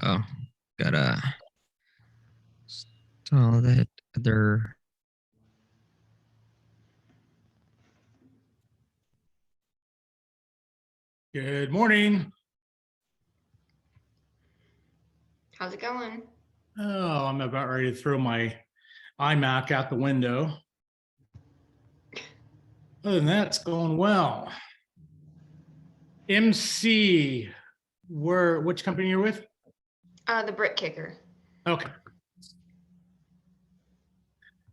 Oh, gotta install that other. Good morning. How's it going? Oh, I'm about ready to throw my iMac out the window. Other than that, it's going well. MC, which company you're with? The brick kicker. Okay.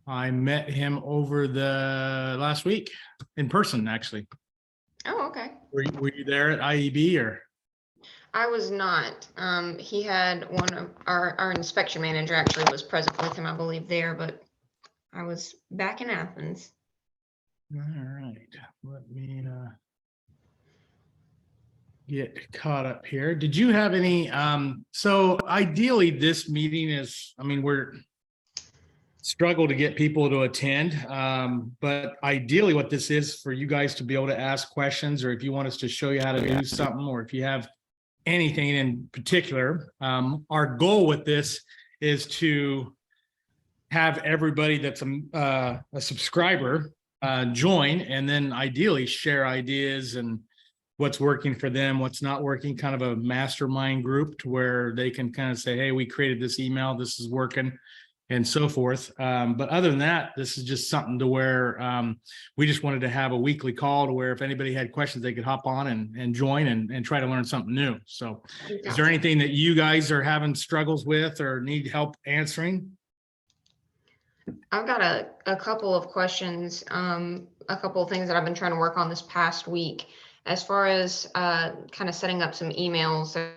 I met him over the last week in person, actually. Oh, okay. Were you there at IEB or? I was not. He had one of our inspection manager actually was present with him, I believe, there, but I was back in Athens. All right. Let me get caught up here. Did you have any so ideally this meeting is, I mean, we're struggle to get people to attend. But ideally what this is for you guys to be able to ask questions, or if you want us to show you how to do something, or if you have anything in particular. Our goal with this is to have everybody that's a subscriber join, and then ideally share ideas and what's working for them, what's not working, kind of a mastermind group to where they can kind of say, hey, we created this email, this is working, and so forth. But other than that, this is just something to where we just wanted to have a weekly call to where if anybody had questions, they could hop on and join and try to learn something new. So is there anything that you guys are having struggles with or need help answering? I've got a couple of questions, a couple of things that I've been trying to work on this past week, as far as kind of setting up some emails that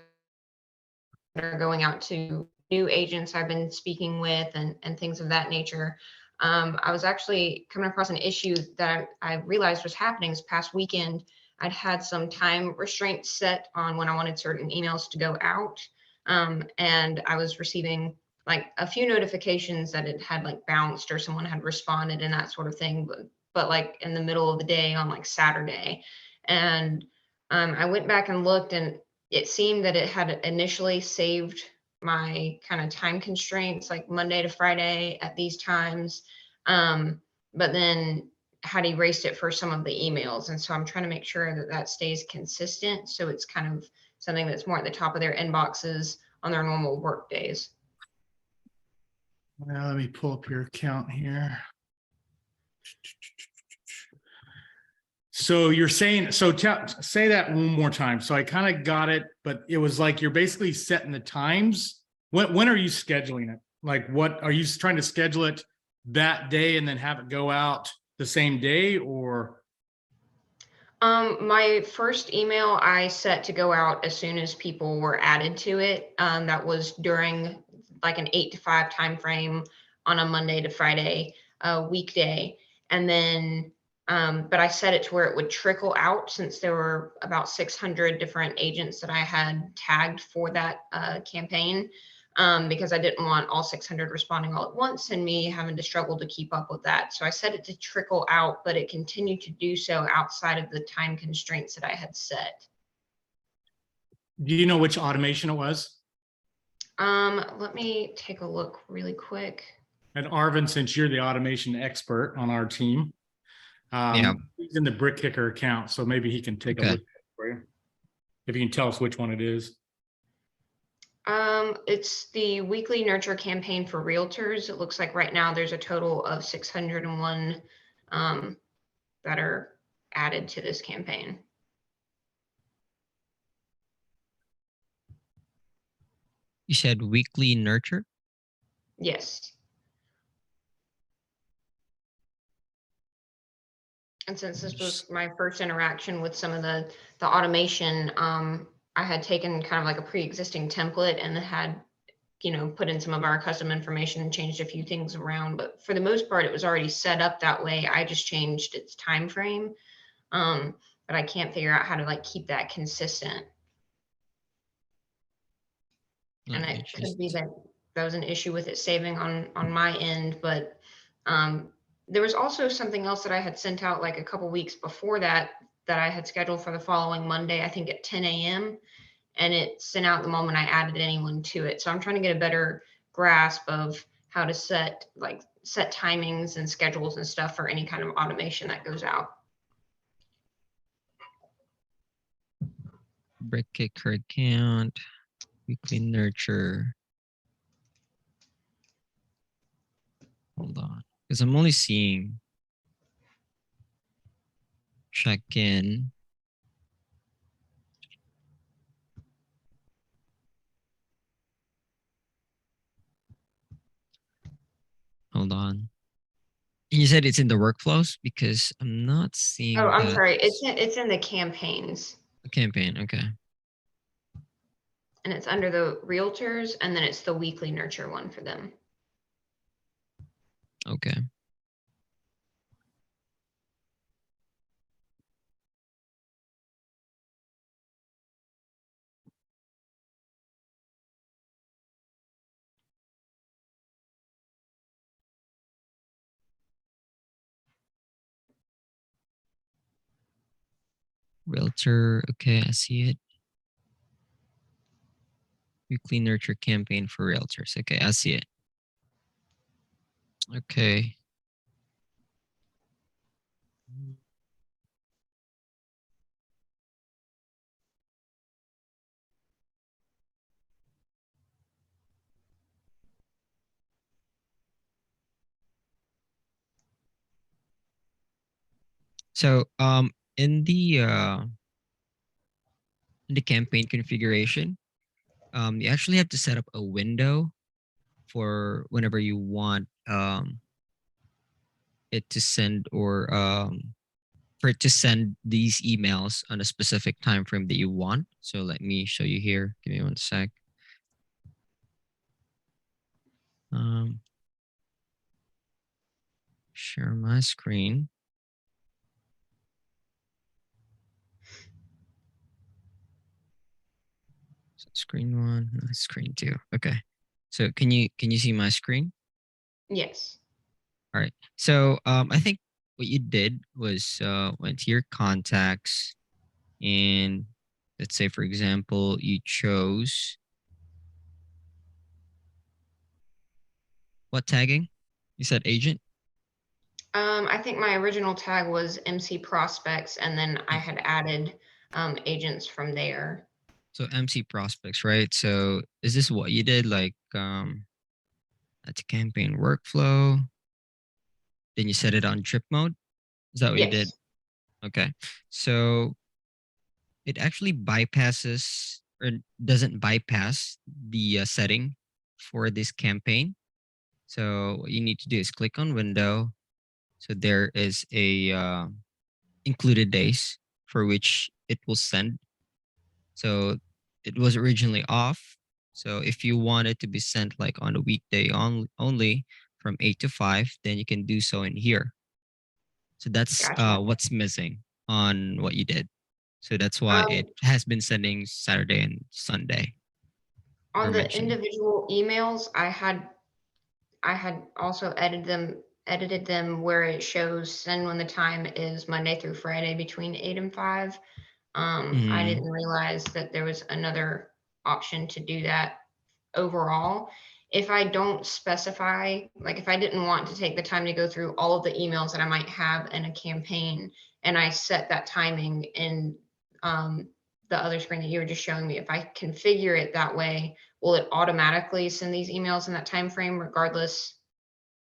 are going out to new agents I've been speaking with and things of that nature. I was actually coming across an issue that I realized was happening this past weekend. I'd had some time restraints set on when I wanted certain emails to go out. And I was receiving like a few notifications that it had like bounced or someone had responded and that sort of thing, but like in the middle of the day on like Saturday. And I went back and looked, and it seemed that it had initially saved my kind of time constraints, like Monday to Friday at these times. But then had erased it for some of the emails. And so I'm trying to make sure that that stays consistent. So it's kind of something that's more at the top of their inboxes on their normal work days. Well, let me pull up your account here. So you're saying, so say that one more time. So I kind of got it, but it was like you're basically setting the times. When are you scheduling it? Like, what are you trying to schedule it that day and then have it go out the same day, or? My first email I set to go out as soon as people were added to it. That was during like an 8 to 5 time frame on a Monday to Friday weekday. And then but I set it to where it would trickle out, since there were about 600 different agents that I had tagged for that campaign, because I didn't want all 600 responding all at once and me having to struggle to keep up with that. So I set it to trickle out, but it continued to do so outside of the time constraints that I had set. Do you know which automation it was? Let me take a look really quick. And Arvin, since you're the automation expert on our team, he's in the Brick Kicker account, so maybe he can take a look at it for you. If you can tell us which one it is. It's the weekly nurture campaign for realtors. It looks like right now there's a total of 601 that are added to this campaign. You said weekly nurture? Yes. And since this was my first interaction with some of the automation, I had taken kind of like a pre-existing template and had, put in some of our custom information and changed a few things around. But for the most part, it was already set up that way. I just changed its time frame. But I can't figure out how to like keep that consistent. And it could be that was an issue with it saving on my end, but there was also something else that I had sent out like a couple weeks before that I had scheduled for the following Monday, I think at 10 a.m. and it sent out the moment I added anyone to it. So I'm trying to get a better grasp of how to set timings and schedules and stuff for any kind of automation that goes out. Brick kicker account, weekly nurture. Hold on, because I'm only seeing check in. Hold on. You said it's in the workflows because I'm not seeing. Oh, I'm sorry. It's in the campaigns. The campaign. Okay. And it's under the realtors, and then it's the weekly nurture one for them. Okay. Realtor. Okay, I see it. Weekly nurture campaign for realtors. Okay, I see it. Okay. So in the campaign configuration, you actually have to set up a window for whenever you want it to send or for it to send these emails on a specific time frame that you want. So let me show you here. Give me one sec. Share my screen. So screen one, screen two. Okay. So can you see my screen? Yes. All right. So I think what you did was went to your contacts, and let's say for example you chose what tagging? You said agent. I think my original tag was MC prospects, and then I had added agents from there. So MC prospects, right? So is this what you did? Like that's a campaign workflow. Then you set it on drip mode. Is that what you did? Yes. Okay. So it actually bypasses or doesn't bypass the setting for this campaign. So what you need to do is click on window. So there is a included days for which it will send. So it was originally off. So if you want it to be sent like on a weekday only from 8 to 5, then you can do so in here. So that's Gotcha. what's missing on what you did. So that's why it has been sending Saturday and Sunday. On the mentioned. individual emails, I had also edited them where it shows send when the time is Monday through Friday between 8 and 5. I didn't realize that there was another option to do that overall. If I don't specify, like if I didn't want to take the time to go through all of the emails that I might have in a campaign, and I set that timing in the other screen that you were just showing me, if I configure it that way, will it automatically send these emails in that time frame regardless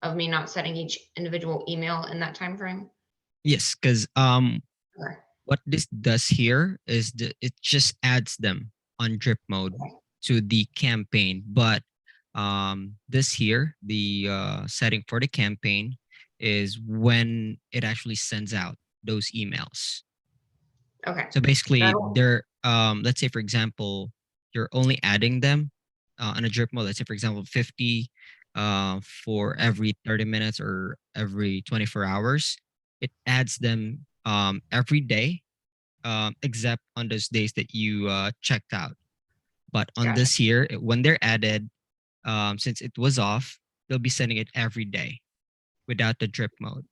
of me not setting each individual email in that time frame? Yes, because Okay. what this does here is it just adds them on drip mode to the campaign. But this here, the setting for the campaign is when it actually sends out those emails. Okay. So basically, they're let's say for example, you're only adding them on a drip mode. Let's say for example, 50 for every 30 minutes or every 24 hours. It adds them every day, except on those days that you checked out. But on Gotcha. this here, when they're added, since it was off, they'll be sending it every day without the drip mode.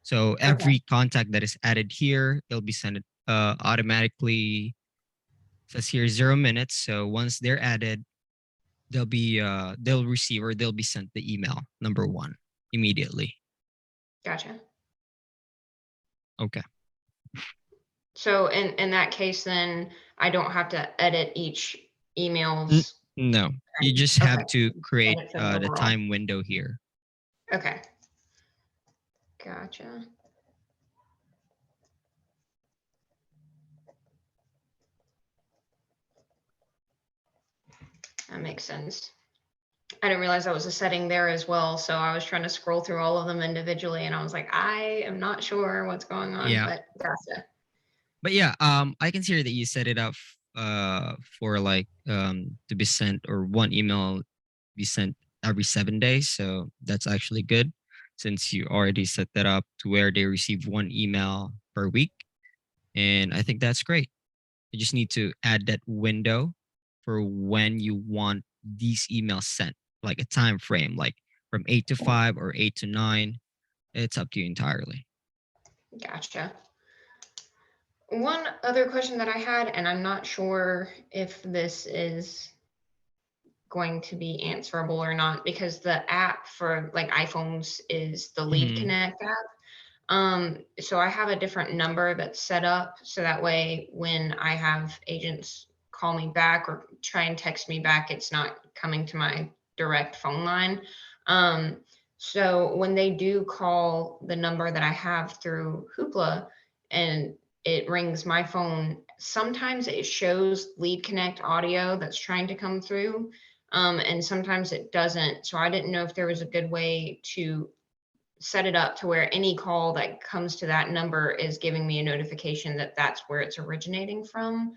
So every contact that is added here, it'll be sent automatically says here 0 minutes. So once they're added, they'll receive or they'll be sent the email number 1 immediately. Gotcha. Okay. So in that case, then I don't have to edit each N- emails. No, you just Okay. have to create Edit them the overall. time window here. Okay. Gotcha. That makes sense. I didn't realize that was a setting there as well. So I was trying to scroll through all of them individually and I was like, I am not sure what's going on, Yeah. but gotcha. But yeah, I can see that you set it up for like to be sent, or one email be sent every 7 days. So that's actually good, since you already set that up to where they receive one email per week. And I think that's great. You just need to add that window for when you want these emails sent, like a time frame, like from 8 to 5 or 8 to 9. It's up to you entirely. Gotcha. One other question that I had, and I'm not sure if this is going to be answerable or not, because the app for like iPhones is the Lead Mhm. Connect app. So I have a different number that's set up so that way when I have agents call me back or try and text me back, it's not coming to my direct phone line. So when they do call the number that I have through Hoopla and it rings my phone, sometimes it shows Lead Connect audio that's trying to come through. And sometimes it doesn't. So I didn't know if there was a good way to set it up to where any call that comes to that number is giving me a notification that that's where it's originating from.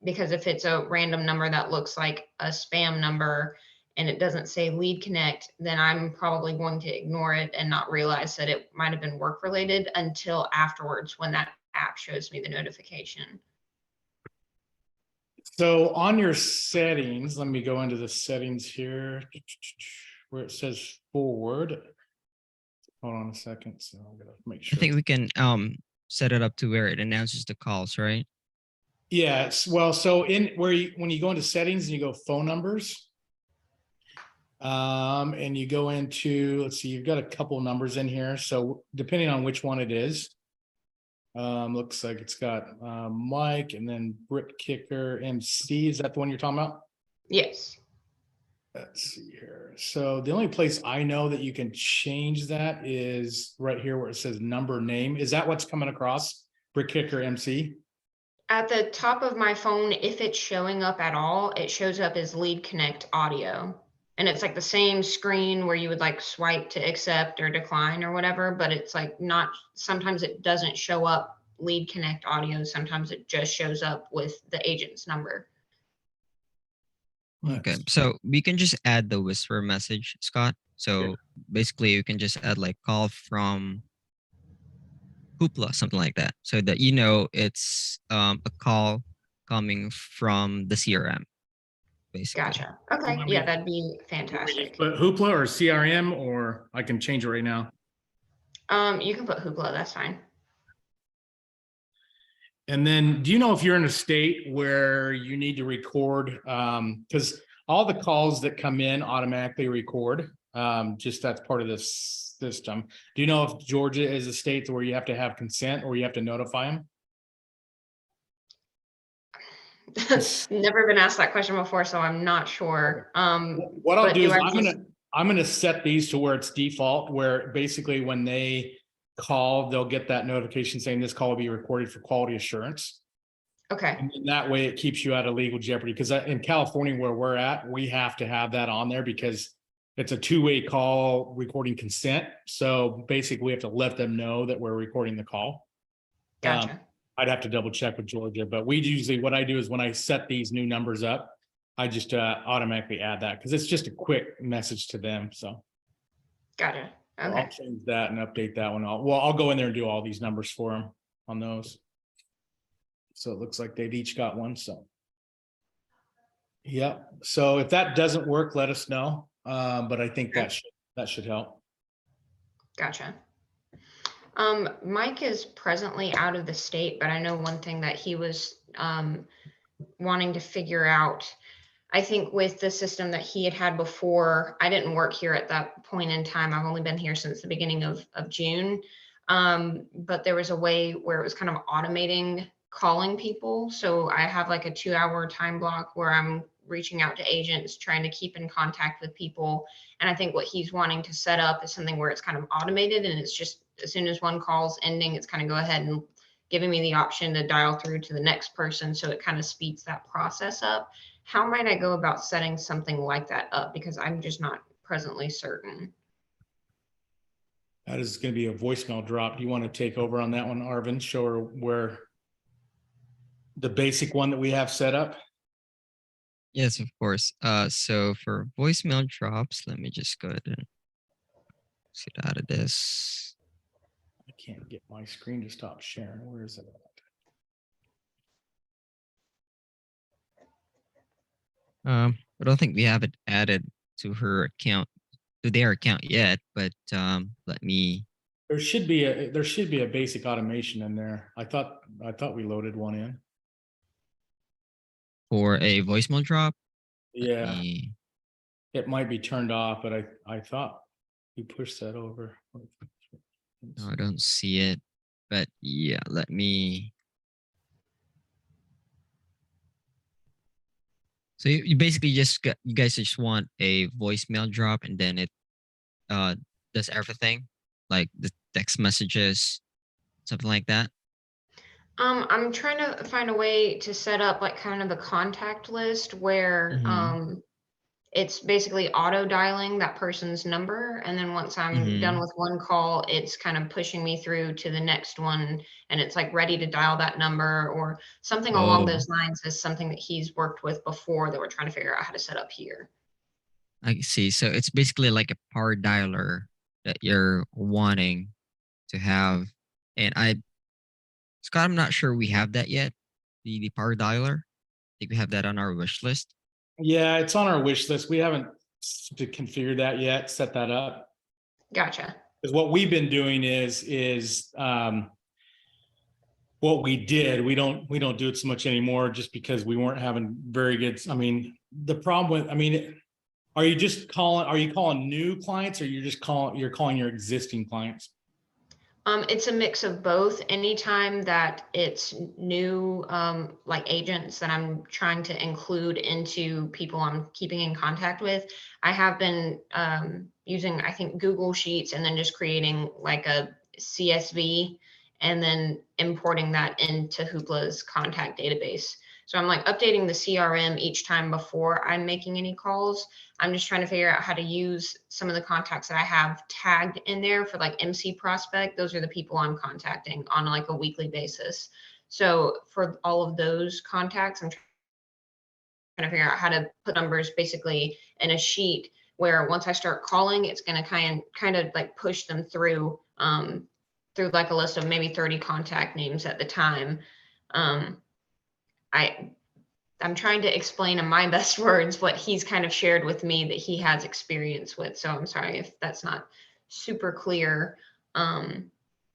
Because if it's a random number that looks like a spam number and it doesn't say Lead Connect, then I'm probably going to ignore it and not realize that it might have been work related until afterwards when that app shows me the notification. So on your settings, let me go into the settings here where it says forward. Hold on a second. So I'm gonna make I sure. think we can set it up to where it announces the calls, right? Yes, well, so in where you, when you go into settings and you go phone numbers. And you go into, let's see, you've got a couple of numbers in here. So depending on which one it is. Looks like it's got Mike and then Brick Kicker MC. Is that the one you're talking about? Yes. Let's see here. So the only place I know that you can change that is right here where it says number name. Is that what's coming across? Brick Kicker MC? At the top of my phone, if it's showing up at all, it shows up as Lead Connect audio. And it's like the same screen where you would like swipe to accept or decline or whatever, but it's like not, sometimes it doesn't show up Lead Connect audio. Sometimes it just shows up with the agent's number. Okay, so we can just add the whisper message, Scott. So basically, you can just add like call from Hoopla, something like that, so that you know it's a call coming from the CRM, basically. Gotcha. Okay. Yeah, that'd be fantastic. But Hoopla or CRM, or I can change it right now. You can put Hoopla, that's fine. And then do you know if you're in a state where you need to record? Because all the calls that come in automatically record. Just that's part of this system. Do you know if Georgia is a state where you have to have consent or you have to notify them? Never been asked that question before, so I'm not sure. What I'll but do is I I'm gonna set these to where it's default, where basically when they call, they'll get that notification saying this call will be recorded for quality assurance. Okay. And that way it keeps you out of legal jeopardy. Because in California, where we're at, we have to have that on there because it's a two-way call recording consent. So basically we have to let them know that we're recording the call. Gotcha. I'd have to double check with Georgia, but we usually, what I do is when I set these new numbers up, I just automatically add that because it's just a quick message to them. So Gotcha. I'll Okay. change that and update that one. I'll go in there and do all these numbers for them on those. So it looks like they've each got one. So. Yeah. So if that doesn't work, let us know. But I think that should help. Gotcha. Mike is presently out of the state, but I know one thing that he was wanting to figure out. I think with the system that he had before, I didn't work here at that point in time. I've only been here since the beginning of June. But there was a way where it was kind of automating calling people. So I have like a 2 hour time block where I'm reaching out to agents, trying to keep in contact with people. And I think what he's wanting to set up is something where it's kind of automated, and it's just as soon as one call's ending, it's kind of go ahead and giving me the option to dial through to the next person. So it kind of speeds that process up. How might I go about setting something like that up? Because I'm just not presently certain. That is going to be a voicemail drop. Do you want to take over on that one, Arvin? Show her where the basic one that we have set up. Yes, of course. So for voicemail drops, let me just go ahead and get out of this. I can't get my screen to stop sharing. Where is it? I don't think we have it added to her account, to their account yet, but let me. There should be a basic automation in there. I thought we loaded one in. For a voicemail drop. Yeah, it might be turned off, but I thought we pushed that over. No, I don't see it, but yeah, let me. So you basically you guys just want a voicemail drop, and then it uh does everything, like the text messages, something like that. I'm trying to find a way to set up like kind of the contact list where Mm-hmm. it's basically auto dialing that person's number. And then once I'm done Mm-hmm. with one call, it's kind of pushing me through to the next one. And it's like ready to dial that number or something along Oh, those lines is something that he's worked with before that we're trying to figure out how to set up here. I see. So it's basically like a power dialer that you're wanting to have, and Scott, I'm not sure we have that yet. The power dialer. I think we have that on our wish list. Yeah, it's on our wish list. We haven't to configure that yet, set that up. Gotcha. Because what we've been doing is what we did. We don't do it so much anymore just because we weren't having very good. I mean, the problem with, are you calling new clients or you're calling your existing clients? It's a mix of both. Anytime that it's new, like agents that I'm trying to include into people I'm keeping in contact with, I have been using, I think, Google Sheets and then just creating like a CSV and then importing that into Hoopla's contact database. So I'm like updating the CRM each time before I'm making any calls. I'm just trying to figure out how to use some of the contacts that I have tagged in there for like MC prospect. Those are the people I'm contacting on like a weekly basis. So for all of those contacts, I'm trying to figure out how to put numbers basically in a sheet where once I start calling, it's going to kind of like push them through like a list of maybe 30 contact names at the time. Um, I'm trying to explain in my best words what he's kind of shared with me that he has experience with. So I'm sorry if that's not super clear. But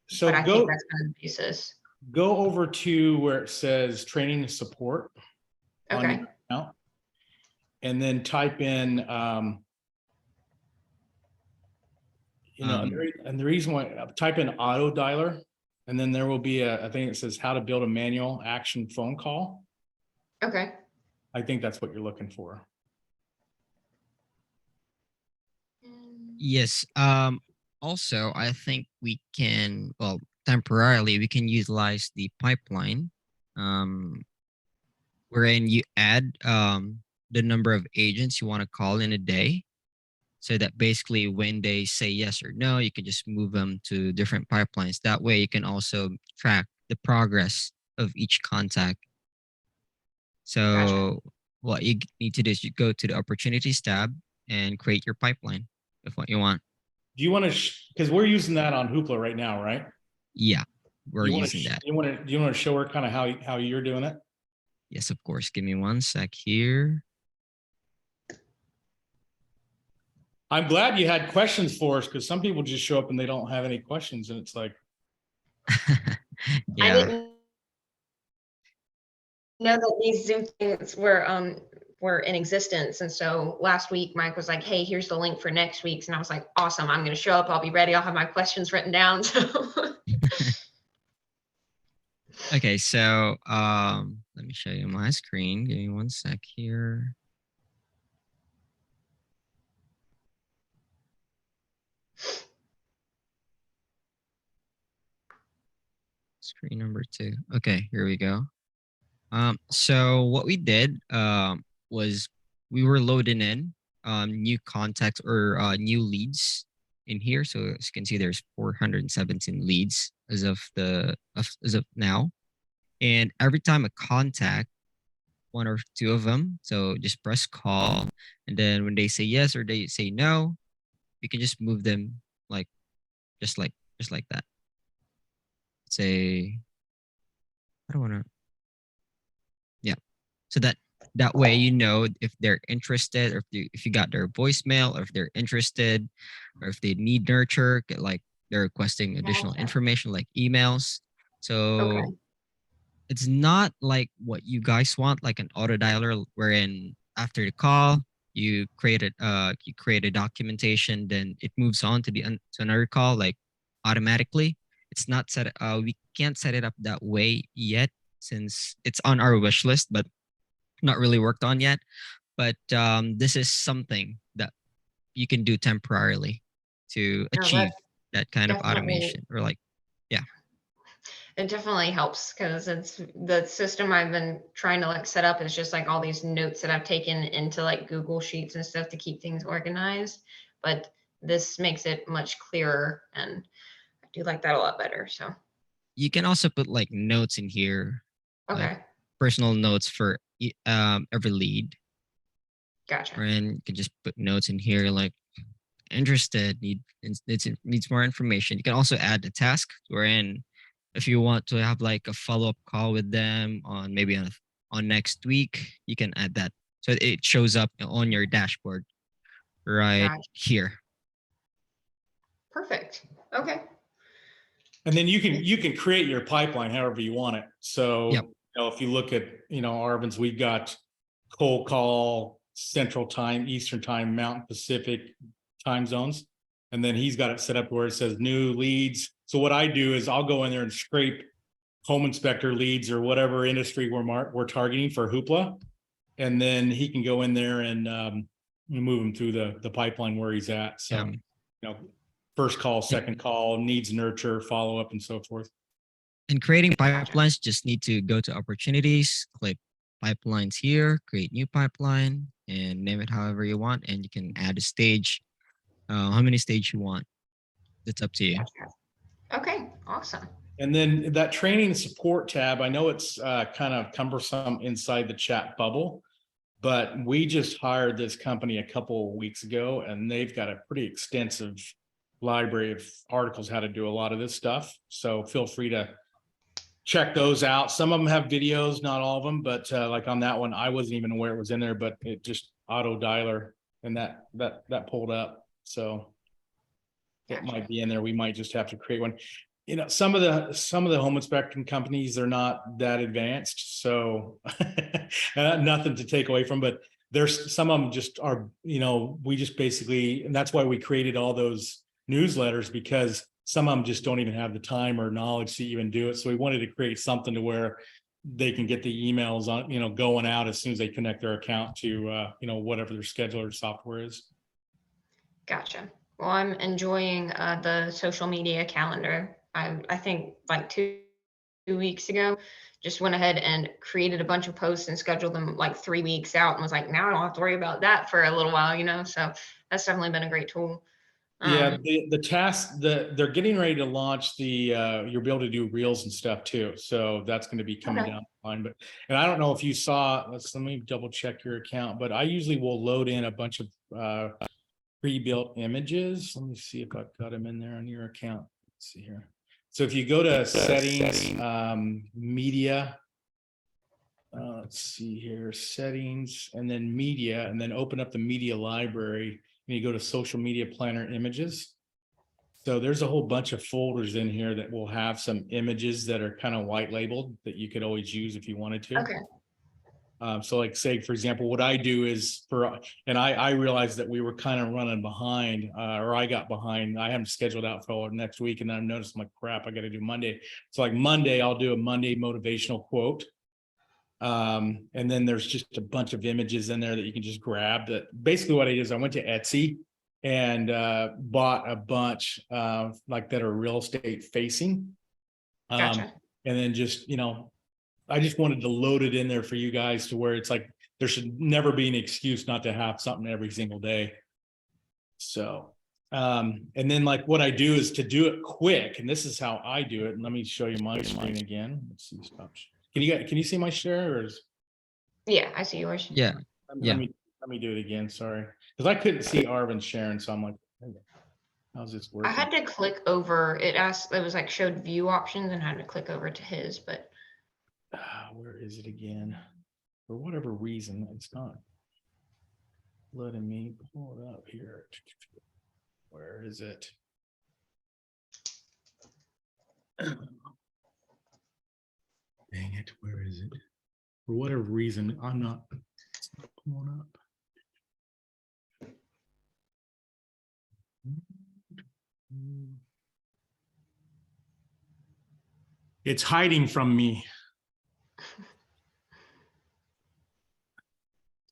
So I think that's kind of the basis. go over to where it says training and support on Okay. your account, and then type in and the reason why, type in auto dialer, and then there will be a thing that says how to build a manual action phone call. Okay. I think that's what you're looking for. Yes. Also, I think we can, well, temporarily, we can utilize the pipeline, um, wherein you add the number of agents you want to call in a day. So that basically when they say yes or no, you can just move them to different pipelines. That way you can also track the progress of each contact. Gotcha. So what you need to do is you go to the opportunities tab and create your pipeline of what you want. Do you want to, because we're using that on Hoopla right now, right? Yeah, we're You want using to, that. you want to show her kind of how you're doing it? Yes, of course. Give me one sec here. I'm glad you had questions for us, because some people just show up and they don't have any questions, and it's like, I Yeah. didn't know that these Zoom things were in existence. And so last week, Mike was like, hey, here's the link for next week's. And I was like, awesome, I'm going to show up. I'll be ready. I'll have my questions written down. So Okay, so let me show you my screen. Give me one sec here. Screen number 2. Okay, here we go. So what we did was we were loading in new contacts or new leads in here. So as you can see, there's 417 leads as of as of now. And every time a contact, one or two of them, so just press call, and then when they say yes or they say no, you can just move them like just like that. Say I don't want to. Yeah. So that way you know if they're interested, or if you got their voicemail, or if they're interested, or if they need nurture, like they're requesting additional gotcha. information like emails. Okay. So it's not like what you guys want, like an auto dialer, wherein after the call you create a documentation, then it moves on to to another call like automatically. It's not set. We can't set it up that way yet since it's on our wish list, but not really worked on yet. But this is something that you can do temporarily to No, that achieve that kind of definitely, automation, or like, yeah. it definitely helps because it's the system I've been trying to like set up is just like all these notes that I've taken into like Google Sheets and stuff to keep things organized. But this makes it much clearer, and I do like that a lot better. So, You can also put like notes in here, like okay, personal notes for every lead, gotcha. wherein you can just put notes in here like interested, needs more information. You can also add a task wherein if you want to have like a follow-up call with them on maybe on next week, you can add that. So it shows up on your dashboard right Gotcha. here. Perfect. Okay. And then you can create your pipeline however you want it. So, Yep. if you look at, Arvin's, we've got cold call, Central Time, Eastern Time, Mountain Pacific time zones. And then he's got it set up where it says new leads. So what I do is I'll go in there and scrape home inspector leads or whatever industry we're targeting for Hoopla. And then he can go in there and move him through the pipeline where he's at. So, first call, second call, needs nurture, follow up, and so forth. And creating Gotcha. pipelines, just need to go to opportunities, click pipelines here, create new pipeline, and name it however you want. And you can add a stage, how many stage you want. It's up to you. Gotcha. Okay. Awesome. And then that training and support tab, I know it's kind of cumbersome inside the chat bubble, but we just hired this company a couple of weeks ago, and they've got a pretty extensive library of articles how to do a lot of this stuff. So feel free to check those out. Some of them have videos, not all of them, but like on that one, I wasn't even aware it was in there, but it just auto dialer, and that pulled up. So it might be in there. We might just have to create one. Some of the home inspection companies, they're not that advanced, so nothing to take away from, but there's some of them just are, we just basically, and that's why we created all those newsletters, because some of them just don't even have the time or knowledge to even do it. So we wanted to create something to where they can get the emails on, going out as soon as they connect their account to, whatever their scheduler software is. Gotcha. Well, I'm enjoying the social media calendar. I think like two weeks ago, just went ahead and created a bunch of posts and scheduled them like 3 weeks out, and was like, now I don't have to worry about that for a little while. So that's definitely been a great tool. Yeah, the task that they're getting ready to launch, you'll be able to do reels and stuff too. So that's going to be coming Okay. down the line. And I don't know if you saw, let me double check your account, but I usually will load in a bunch of pre-built images. Let me see if I've got them in there on your account. Let's see here. So if you go to settings, media, let's see here, settings, and then media, and then open up the media library, and you go to social media planner images. So there's a whole bunch of folders in here that will have some images that are kind of white labeled that you could always use if you wanted to. Okay. So like say, for example, what I do is and I realized that we were kind of running behind, or I got behind. I haven't scheduled out for next week, and then I noticed I'm like, crap, I got to do Monday. So like Monday, I'll do a Monday motivational quote. And then there's just a bunch of images in there that you can just grab. That basically what I did is I went to Etsy and bought a bunch like that are real estate facing. Gotcha. And then just, I just wanted to load it in there for you guys to where it's like there should never be an excuse not to have something every single day. So and then like what I do is to do it quick, and this is how I do it. And let me show you my screen again. Let's see, stop. Can you see my share, or is Yeah, I see yours. Yeah. let me do it again, sorry, because I couldn't see Arvin sharing, so I'm like, how's this I working? had to click over. It was like showed view options and had to click over to his, but Where is it again? For whatever reason, it's not letting me pull it up here. Where is it? Dang it, where is it? For whatever reason, it's not pulling up. It's hiding from me. What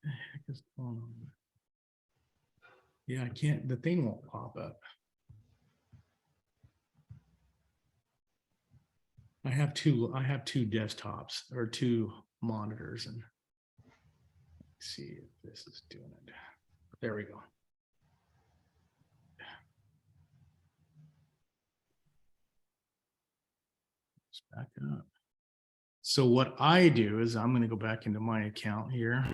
the heck is going on? Yeah, I can't, the thing won't pop up. I have two desktops or two monitors, and let's see if this is doing it. There we go. Let's back up. So what I do is I'm going to go back into my account here.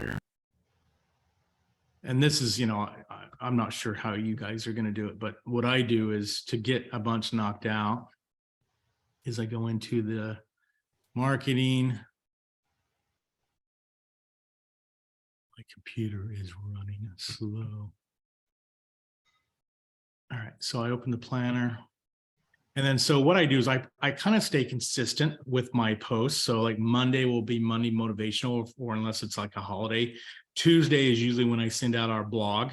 And this is, I'm not sure how you guys are going to do it, but what I do is to get a bunch knocked out is I go into the marketing. My computer is running slow. All right, so I open the planner. And then so what I do is I kind of stay consistent with my posts. So like Monday will be Monday motivational, or unless it's like a holiday. Tuesday is usually when I send out our blog.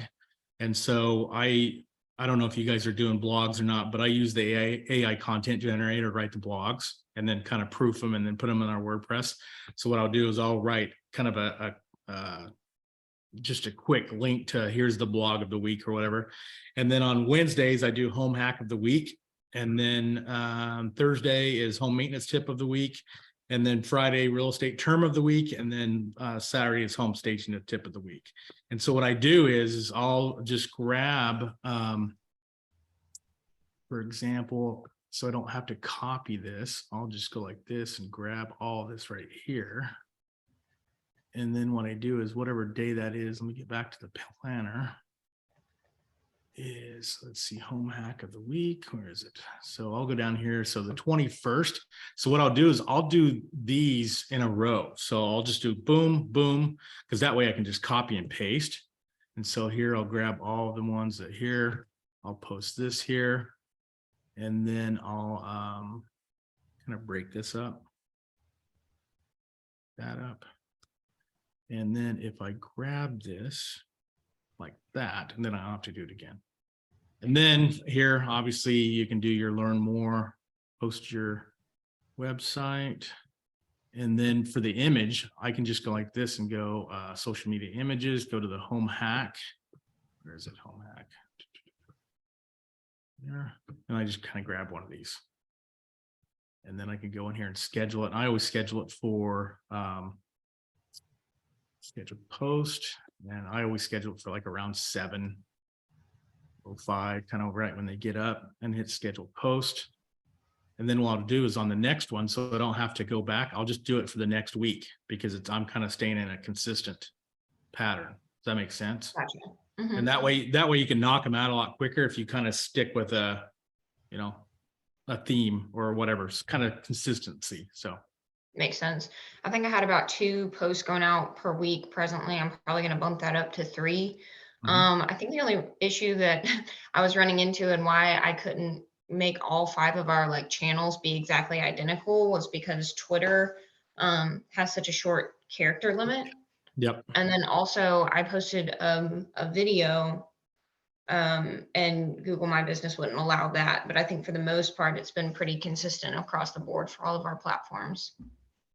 And so I don't know if you guys are doing blogs or not, but I use the AI content generator to write the blogs and then kind of proof them and then put them in our WordPress. So what I'll do is I'll write kind of just a quick link to here's the blog of the week or whatever. And then on Wednesdays, I do home hack of the week. And then Thursday is home maintenance tip of the week. And then Friday, real estate term of the week. And then Saturday is home staging tip of the week. And so what I do is I'll just grab, for example, so I don't have to copy this, I'll just go like this and grab all this right here. And then what I do is whatever day that is, let me get back to the planner. Is, let's see, home hack of the week. Where is it? So I'll go down here. So the 21st. So what I'll do is I'll do these in a row. So I'll just do boom, boom, because that way I can just copy and paste. And so here I'll grab all the ones that here, I'll post this here, and then I'll kind of break this up, that up. And then if I grab this like that, and then I'll have to do it again. And then here, obviously, you can do your learn more, post your website. And then for the image, I can just go like this and go social media images, go to the home hack. Where is it? Home hack. There. And I just kind of grab one of these. And then I can go in here and schedule it. And I always schedule it for schedule post. And I always schedule it for like around 7:05, kind of right when they get up, and hit schedule post. And then what I'll do is on the next one, so I don't have to go back, I'll just do it for the next week because I'm kind of staying in a consistent pattern. Does that make sense? Gotcha. Mm-hmm. And that way you can knock them out a lot quicker if you kind of stick with a theme or whatever. It's kind of consistency. So Makes sense. I think I had about 2 posts going out per week presently. I'm probably going to bump that up to 3. I think the only issue that I was running into and why I couldn't make all 5 of our like channels be exactly identical was because Twitter has such a short character limit. Yep. And then also I posted a video, and Google My Business wouldn't allow that. But I think for the most part, it's been pretty consistent across the board for all of our platforms.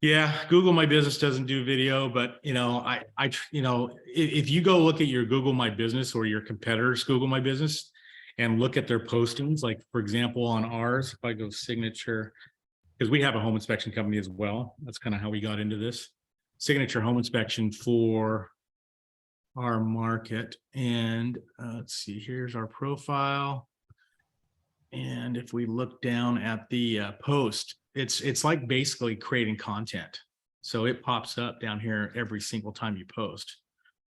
Yeah, Google My Business doesn't do video, but if you go look at your Google My Business or your competitors' Google My Business and look at their postings, like for example, on ours, if I go signature, because we have a home inspection company as well. That's kind of how we got into this signature home inspection for our market. And let's see, here's our profile. And if we look down at the post, it's like basically creating content. So it pops up down here every single time you post.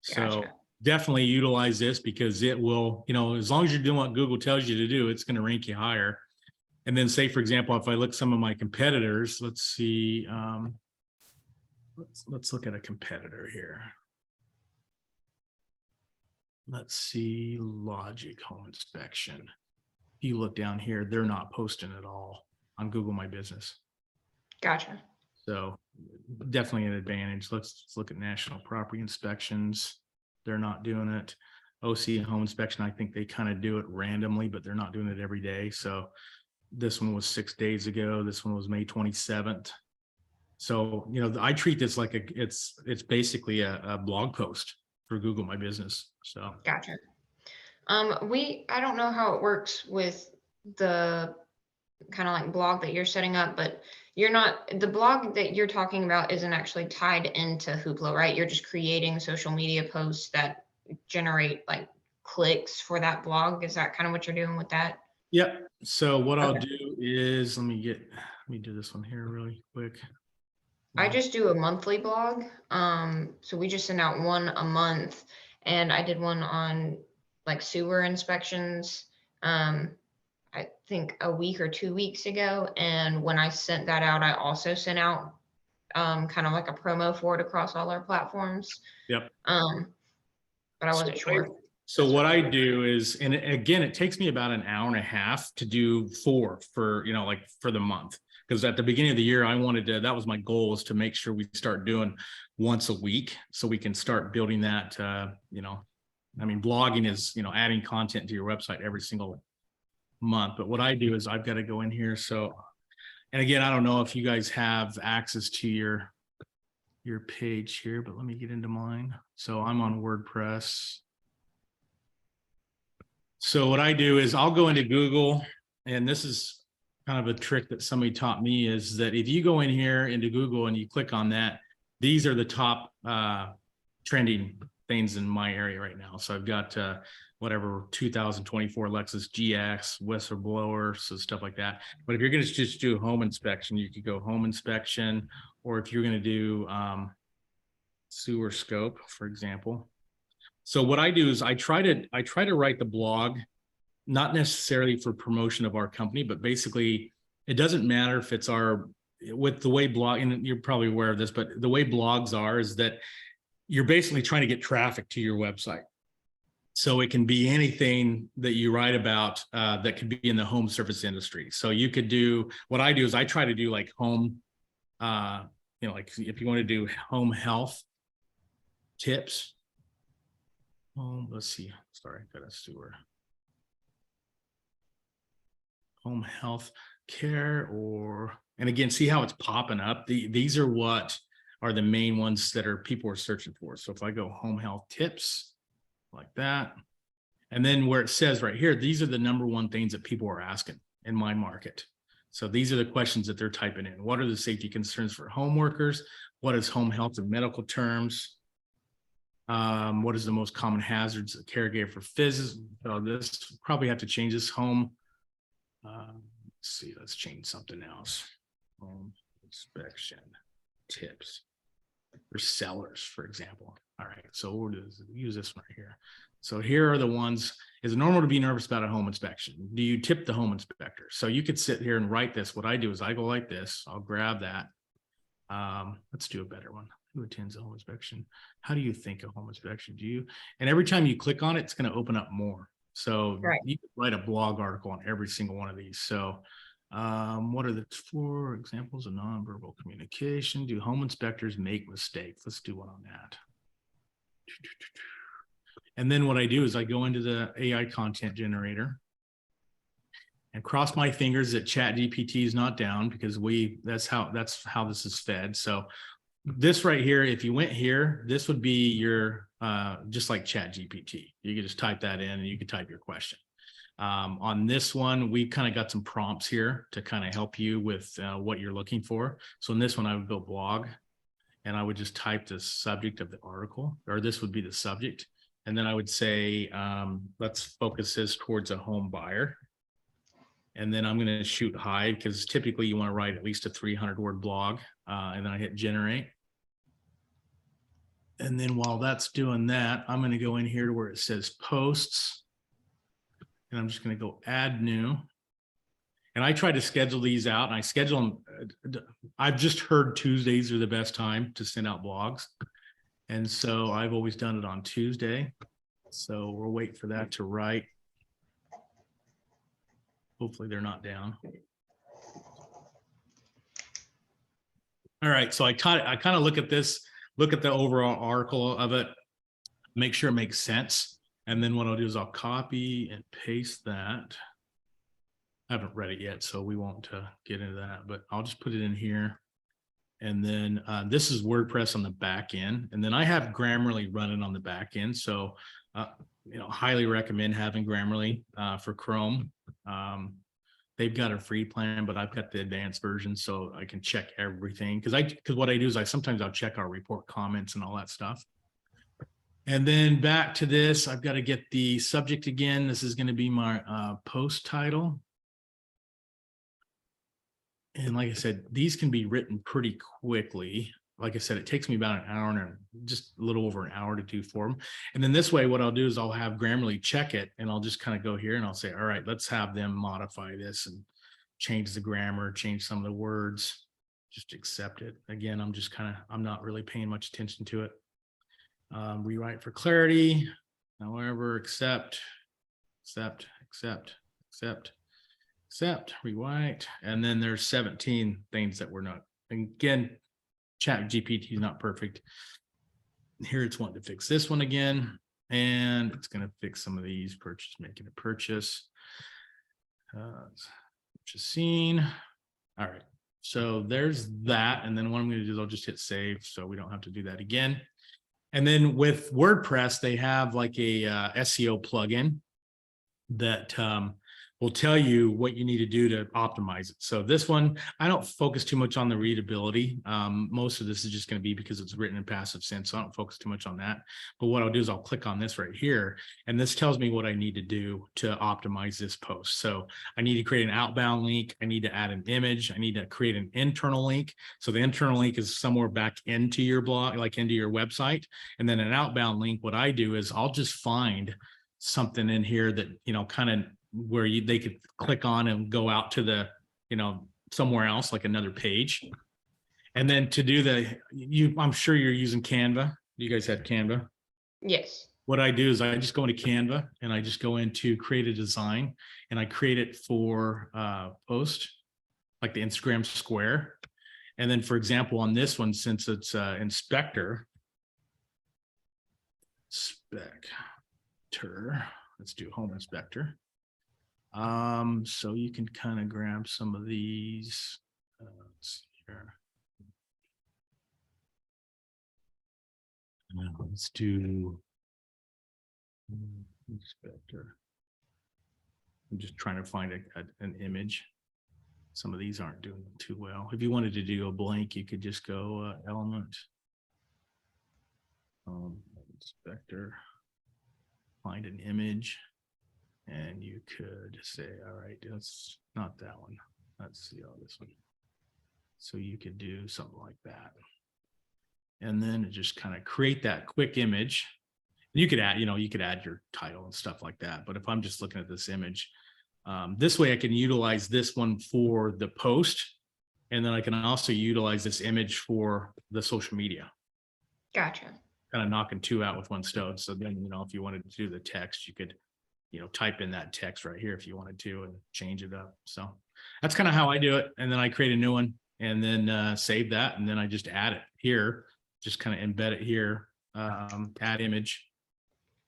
So Gotcha. definitely utilize this because it will, as long as you're doing what Google tells you to do, it's going to rank you higher. And then say, for example, if I look some of my competitors, let's see, let's look at a competitor here. Let's see, Logic Home Inspection. If you look down here, they're not posting at all on Google My Business. Gotcha. So definitely an advantage. Let's look at National Property Inspections. They're not doing it. OC Home Inspection, I think they kind of do it randomly, but they're not doing it every day. So this one was 6 days ago. This one was May 27th. So, I treat this like it's basically a blog post for Google My Business. So Gotcha. I don't know how it works with the kind of like blog that you're setting up, but the blog that you're talking about isn't actually tied into Hoopla, right? You're just creating social media posts that generate like clicks for that blog. Is that kind of what you're doing with that? Yep. So what I'll Okay. do is let me do this one here really quick. I just do a monthly blog. So we just send out one a month, and I did one on like sewer inspections. I think a week or 2 weeks ago. And when I sent that out, I also sent out kind of like a promo for it across all our platforms. Yep. But I wasn't sure. So what I do is, and again, it takes me about an hour and a half to do 4 for, like for the month. Because at the beginning of the year, that was my goal, is to make sure we start doing once a week so we can start building that, blogging is, adding content to your website every single month. But what I do is I've got to go in here. So, and again, I don't know if you guys have access to your page here, but let me get into mine. So I'm on WordPress. So what I do is I'll go into Google, and this is kind of a trick that somebody taught me, is that if you go in here into Google and you click on that, these are the top trending things in my area right now. So I've got 2024 Lexus GX, whistleblower, so stuff like that. But if you're going to just do home inspection, you could go home inspection, or if you're going to do sewer scope, for example. So what I do is I try to write the blog, not necessarily for promotion of our company, but basically it doesn't matter if it's with the way blog, and you're probably aware of this, but the way blogs are is that you're basically trying to get traffic to your website. So it can be anything that you write about that could be in the home service industry. So you could do, what I do is I try to do like home, like if you want to do home health tips. Let's see. Sorry, I got a sewer. Home health care, and again, see how it's popping up. These are what are the main ones that people are searching for. So if I go home health tips like that, and then where it says right here, these are the number one things that people are asking in my market. So these are the questions that they're typing in. What are the safety concerns for home workers? What is home health in medical terms? What is the most common hazards of caregiver for physics? This probably have to change this home. Let's see, let's change something else. Home inspection tips for sellers, for example. All right, so we'll use this one right here. So here are the ones. Is it normal to be nervous about a home inspection? Do you tip the home inspector? So you could sit here and write this. What I do is I go like this. I'll grab that. Let's do a better one. Who attends a home inspection? How do you think a home inspection? And every time you click on it, it's going to open up more. So Right. You can write a blog article on every single one of these. So what are the 4 examples of nonverbal communication? Do home inspectors make mistakes? Let's do one on that. And then what I do is I go into the AI content generator and cross my fingers that ChatGPT is not down, because that's how this is fed. So this right here, if you went here, this would be your just like ChatGPT. You could just type that in and you could type your question. On this one, we kind of got some prompts here to kind of help you with what you're looking for. So in this one, I would go blog, and I would just type the subject of the article, or this would be the subject. And then I would say, let's focus this towards a home buyer. And then I'm going to shoot high, because typically you want to write at least a 300-word blog. And then I hit generate. And then while that's doing that, I'm going to go in here to where it says posts. And I'm just going to go add new. And I try to schedule these out, and I schedule them. I've just heard Tuesdays are the best time to send out blogs. And so I've always done it on Tuesday. So we'll wait for that to write. Hopefully they're not down. All right, so I kind of look at this, look at the overall article of it, make sure it makes sense. And then what I'll do is I'll copy and paste that. I haven't read it yet, so we won't get into that, but I'll just put it in here. And then this is WordPress on the back end. And then I have Grammarly running on the back end. So, highly recommend having Grammarly for Chrome. They've got a free plan, but I've got the advanced version, so I can check everything. Because what I do is sometimes I'll check our report comments and all that stuff. And then back to this, I've got to get the subject again. This is going to be my post title. And like I said, these can be written pretty quickly. Like I said, it takes me about an hour and just a little over an hour to do for them. And then this way, what I'll do is I'll have Grammarly check it, and I'll just kind of go here and I'll say, all right, let's have them modify this and change the grammar, change some of the words, just accept it. Again, I'm not really paying much attention to it. Rewrite for clarity, however, accept, rewrite. And then there's 17 things that we're not. Again, ChatGPT is not perfect. Here it's wanting to fix this one again, and it's going to fix some of these. Purchase, making a purchase. Purchasing. All right. So there's that. And then what I'm going to do is I'll just hit save, so we don't have to do that again. And then with WordPress, they have like a SEO plugin that will tell you what you need to do to optimize it. So this one, I don't focus too much on the readability. Most of this is just going to be because it's written in passive sense, so I don't focus too much on that. But what I'll do is I'll click on this right here, and this tells me what I need to do to optimize this post. So I need to create an outbound link. I need to add an image. I need to create an internal link. So the internal link is somewhere back into your blog, like into your website. And then an outbound link, what I do is I'll just find something in here that, kind of where they could click on and go out to the, somewhere else, like another page. And then to do I'm sure you're using Canva. You guys have Canva? Yes. What I do is I just go into Canva and I just go into create a design, and I create it for post, like the Instagram square. And then, for example, on this one, since it's inspector, let's do home inspector. So you can kind of grab some of these. Let's see here. Let's do inspector. I'm just trying to find an image. Some of these aren't doing too well. If you wanted to do a blank, you could just go element, inspector, find an image, and you could say, all right, that's not that one. Let's see this one. So you could do something like that. And then just kind of create that quick image. You could add, you could add your title and stuff like that. But if I'm just looking at this image, this way I can utilize this one for the post. And then I can also utilize this image for the social media. Gotcha. Kind of knocking two out with one stone. So then, if you wanted to do the text, you could, type in that text right here if you wanted to and change it up. So that's kind of how I do it. And then I create a new one and then save that. And then I just add it here, just kind of embed it here. add image,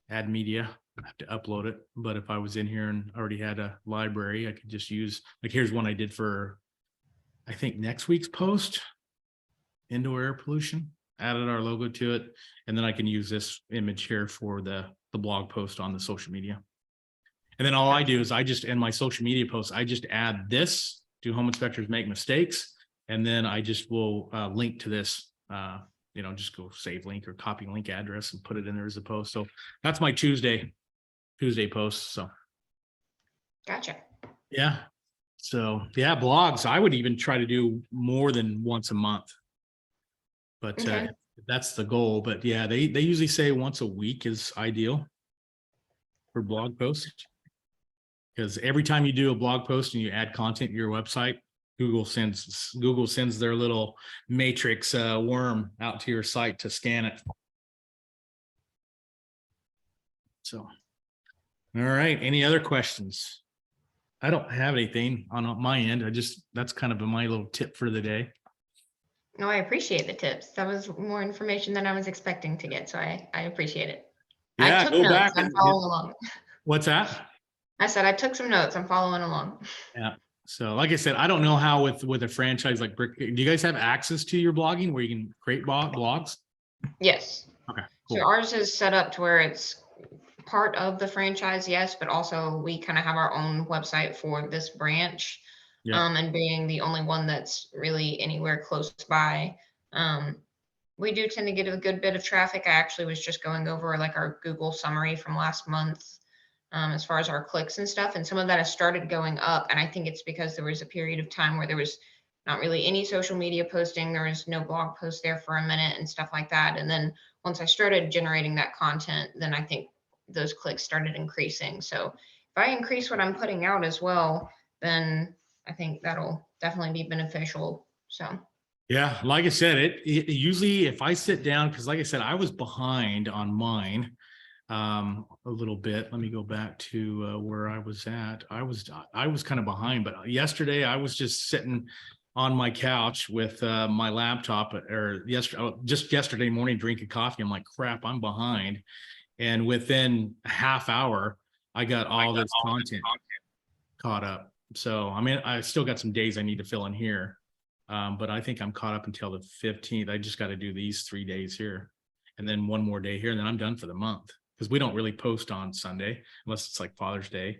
add media. I have to upload it. But if I was in here and already had a library, I could just use, like, here's one I did for, I think, next week's post, indoor air pollution, added our logo to it. And then I can use this image here for the blog post on the social media. And then all I do is I just, in my social media posts, I just add this, do home inspectors make mistakes? And then I just will link to this, just go save link or copy link address and put it in there as a post. So that's my Tuesday post. So. Gotcha. Yeah. So yeah, blogs, I would even try to do more than once a month, but Okay. that's the goal. But yeah, they usually say once a week is ideal for blog posts. Because every time you do a blog post and you add content to your website, Google sends their little matrix worm out to your site to scan it. So, all right. Any other questions? I don't have anything on my end. That's kind of my little tip for the day. No, I appreciate the tips. That was more information than I was expecting to get, so I appreciate it. Yeah, I took go notes. back I'm following along. What's that? I said I took some notes. I'm following along. Yeah. So like I said, I don't know how with a franchise like Brick, do you guys have access to your blogging where you can create blogs? Yes. Okay, So cool. ours is set up to where it's part of the franchise, yes, but also we kind of have our own website for this branch. Yeah. And being the only one that's really anywhere close by. We do tend to get a good bit of traffic. I actually was just going over like our Google summary from last month, as far as our clicks and stuff. And some of that has started going up. And I think it's because there was a period of time where there was not really any social media posting. There was no blog post there for a minute and stuff like that. And then once I started generating that content, then I think those clicks started increasing. So if I increase what I'm putting out as well, then I think that'll definitely be beneficial. So. Yeah, like I said, it usually if I sit down, because like I said, I was behind on mine a little bit. Let me go back to where I was at. I was kind of behind, but yesterday I was just sitting on my couch with my laptop, or just yesterday morning drinking coffee. I'm like, crap, I'm behind. And within a half hour, I got all this content caught up. So I mean, I still got some days I need to fill in here. But I think I'm caught up until the 15th. I just got to do these 3 days here and then one more day here. And then I'm done for the month because we don't really post on Sunday unless it's like Father's Day.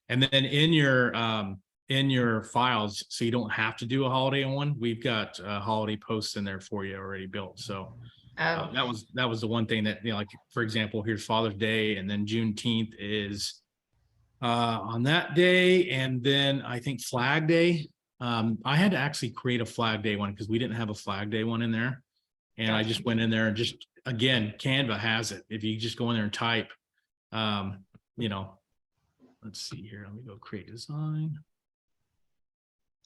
And then in your files, so you don't have to do a holiday one, we've got holiday posts in there for you already built. So that was the one thing that, like, for example, here's Father's Day, and then Juneteenth is on that day. And then I think Flag Day. I had to actually create a Flag Day one because we didn't have a Flag Day one in there. And I just went in there and just, again, Canva has it. If you just go in there and type, let's see here. Let me go create design.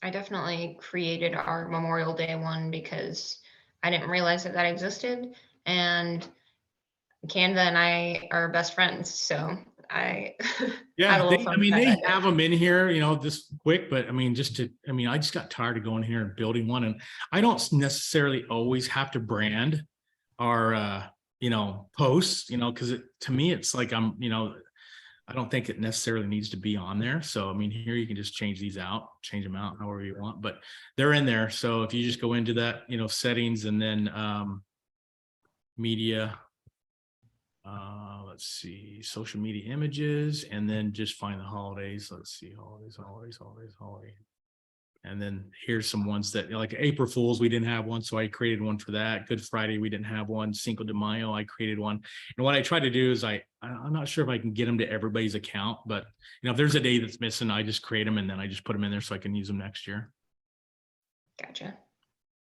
I definitely created our Memorial Day one because I didn't realize that existed. And Canva and I are best friends. So I had a little fun. They have them in here, this quick, but I just got tired of going here and building one. And I don't necessarily always have to brand our, posts, because to me, it's like I don't think it necessarily needs to be on there. So, here you can just change them out however you want, but they're in there. So if you just go into that, settings and then media, let's see, social media images, and then just find the holidays. Let's see, holidays. And then here's some ones that, like April Fools, we didn't have one, so I created one for that. Good Friday, we didn't have one. Cinco de Mayo, I created one. And what I try to do is I'm not sure if I can get them to everybody's account, but if there's a day that's missing, I just create them and then I just put them in there so I can use them next year. Gotcha.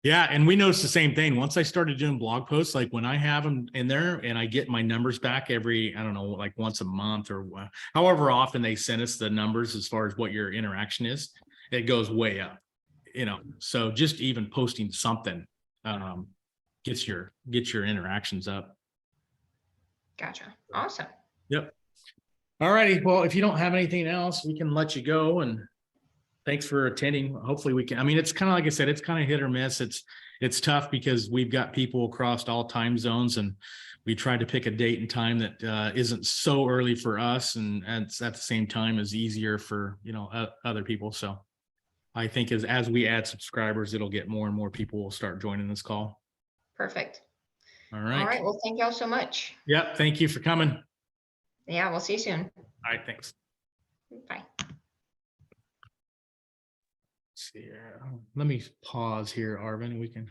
Yeah, and we noticed the same thing. Once I started doing blog posts, like when I have them in there and I get my numbers back every, I don't know, like once a month or however often they send us the numbers as far as what your interaction is, it goes way up, so just even posting something gets your interactions up. Gotcha. Awesome. Yep. All righty. Well, if you don't have anything else, we can let you go and thanks for attending. Hopefully we can, I mean, it's kind of like I said, it's kind of hit or miss. It's tough because we've got people across all time zones, and we tried to pick a date and time that isn't so early for us, and it's at the same time is easier for, other people. So I think as we add subscribers, it'll get more and more people will start joining this call. Perfect. All All right. right. Well, thank y'all so much. Yep. Thank you for coming. Yeah, we'll see you soon. All right. Thanks. Bye. Let's see here. Let me pause here, Arvin. We can